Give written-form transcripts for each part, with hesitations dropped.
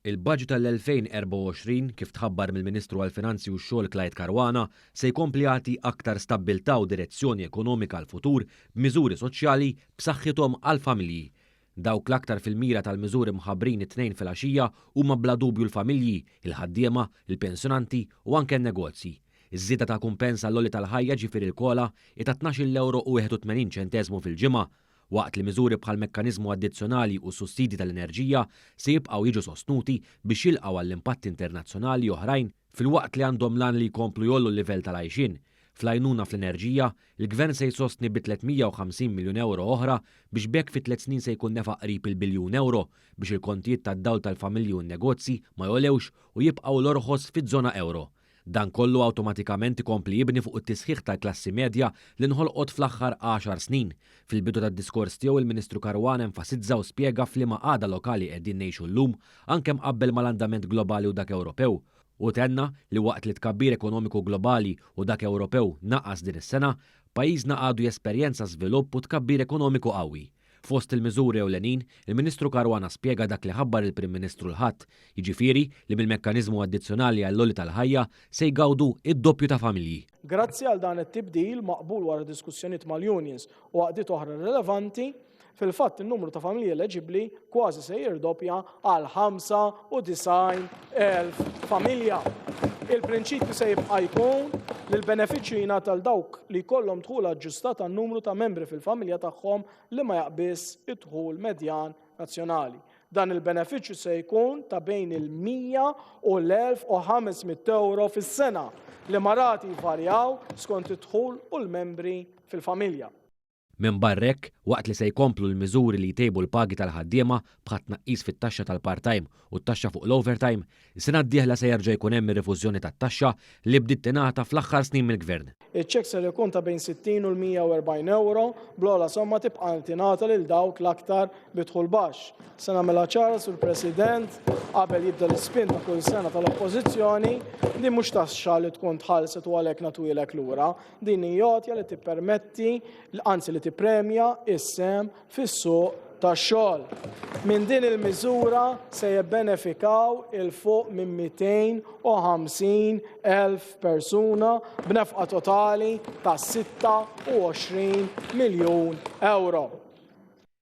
Il-budget tal-2024 kif tħabbar mill-Ministru għall-Finanzi u x-Xogħol Clyde Caruana se jkompli jagħti aktar stabbiltà u direzzjoni ekonomika għall-futur b'miżuri soċjali b'saħħithom għall-familji. Dawk l-aktar fil-mira tal-miżuri mħabbrin it-tnejn fil-għaxija huma bla dubju l-familji, il-ħaddiema, il-pensjonanti u anke n-negozji. Iż-żieda ta' kumpens għall-għoli tal-ħajja ġifieri l-kola ta' €12.81 fil-ġimgħa, waqt li miżuri bħal mekkaniżmu addizzjonali u sussidji tal-enerġija se jibqgħu jiġu sostnuti biex jilqgħu għall-impatti internazzjonali oħrajn filwaqt li għandhom lan li jkomplu jollu l-livell tal-għajxin. Fl-għajnuna fl-enerġija, il-Gvern se jsostni bi €350 miljun oħra biex bekk fi 3 snin se jkun nefa' qrib il-biljun euro biex il-kontijiet tad-dawl tal-familji u n-negozji ma jolewx u jibqgħu l-orħos fiż-żona euro. Dan kollu awtomatikament ikompli jibni fuq it-tisħiħ tal-klassi medja li nħolqot fl-aħħar 10 snin. Fil-bidu tad-diskors tiegħu il-Ministru Caruana enfasizza u spjega f'liema għada lokali qegħdin ngħixu llum anke mqabbel mal-andament globali u dak Ewropew. U tenna li waqt li tkabbir ekonomiku globali u dak Ewropew naqas din is-sena, pajjiżna għadu jesperjenza żvilupp u tkabbir ekonomiku qawwi. Fost il-miżuri ewlenin, il-Ministru Caruana spjega dak li ħabbar il-Prim Ministru l-ħadd, jiġifieri li bil-mekkaniżmu addizzjonali għall-għoli tal-ħajja se jgawdu id-doppju ta' familji. Grazzi għal dan it-tibdil maqbul wara diskussjonijiet mal-unions u għaqdiet oħra rilevanti, fil-fatt in-numru ta' familji eleġibbli kważi se jirdoppja għal 95,000 familja. Il-prinċipju se jibqa' jkun li l-benefiċċju jingħata għal dawk li jkollhom dħul aġġustat għan-numru ta' membri fil-familja tagħhom li ma jaqbiss id-dħul medjan nazzjonali. Dan il-benefiċċju se jkun ta' bejn il-100 u l-1,500 fis-sena li marati jvarjaw skont id-dħul u l-membri fil-familja. Minn barrek, waqt li se jkomplu l-miżuri li jtejbu l-pagi tal-ħaddiema bħat tnaqqis fit-taxxa tal-part-time u t-taxxa fuq l-overtime, is-sena d-dieħla se jerġa' jkun hemm ir-refużjoni tat-taxxa li bdiet tingħata fl-aħħar snin mill-Gvern. Iċ-ċekk se jkun ta' bejn 60 u l-140 bl-ogħla somma tibqa' tingħata lil dawk l-aktar bidħul baxx. Se nagħmilha ċara sur President qabel jibda l-ispin ta' kull sena tal-Oppożizzjoni din mhux taxxa li tkun tħallset u għalhekk nagħtuilek lura, din hija li tippermetti anzi li tippremja is-sem fis-suq tax-xogħol. Minn din il-miżura se jibbenefikaw il-fuq minn 250,000 persuna b'nefqa totali ta' €26 miljun.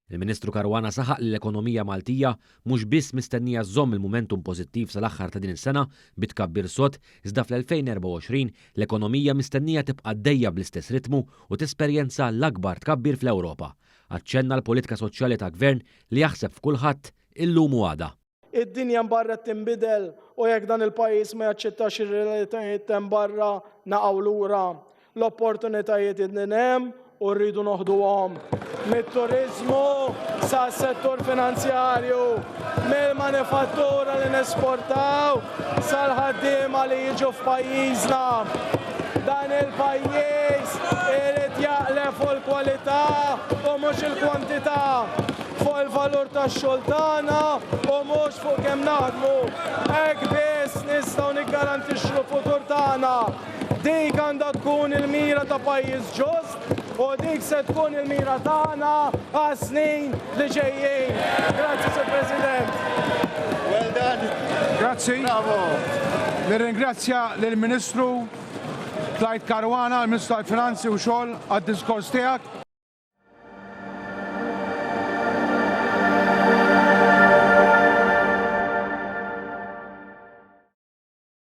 Il-Ministru Caruana saħaq li l-ekonomija Maltija mhux biss mistennija żomm il-momentum pożittiv sal-aħħar ta' din is-sena bitkabbir sod, iżda fl-2024 l-ekonomija mistennija tibqa' dejja bl-istess ritmu u tesperjenza l-akbar tkabbir fl-Ewropa. Aċċenna l-politika soċjali ta' Gvern li jaħseb f'kulħadd illum u għada. Id-dinja mbarra tinbidel u jekk dan il-pajjiż ma jaċċettax ir-realitajiet hemm barra naqgħu lura. L-opportunitajiet id hemm u rridu noħduhom. Mit-turizmu sa' settur finanzjarju, mill-manifattura li nesportaw sal-ħaddiema li jiġu f'pajjiżna. Dan il-pajjiż irid jaqleb fuq il-kwalità u mhux il-kwantità, fuq il-valur tax-xogħol tagħna u mhux fuq kemm naħdmu. Hekk biss nistgħu niggarantixxu l-futur tagħna. Dik għandha tkun il-mira ta' pajjiż ġust u dik se tkun il-mira tagħna għas-snin li ġejjin. Grazzi, Sur President. Well done. Grazzi. Bravo. Nirringrazzja lill-Ministru Clyde Caruana, il-Ministru tal-Finanzi u x-xogħol għad-diskors tiegħek.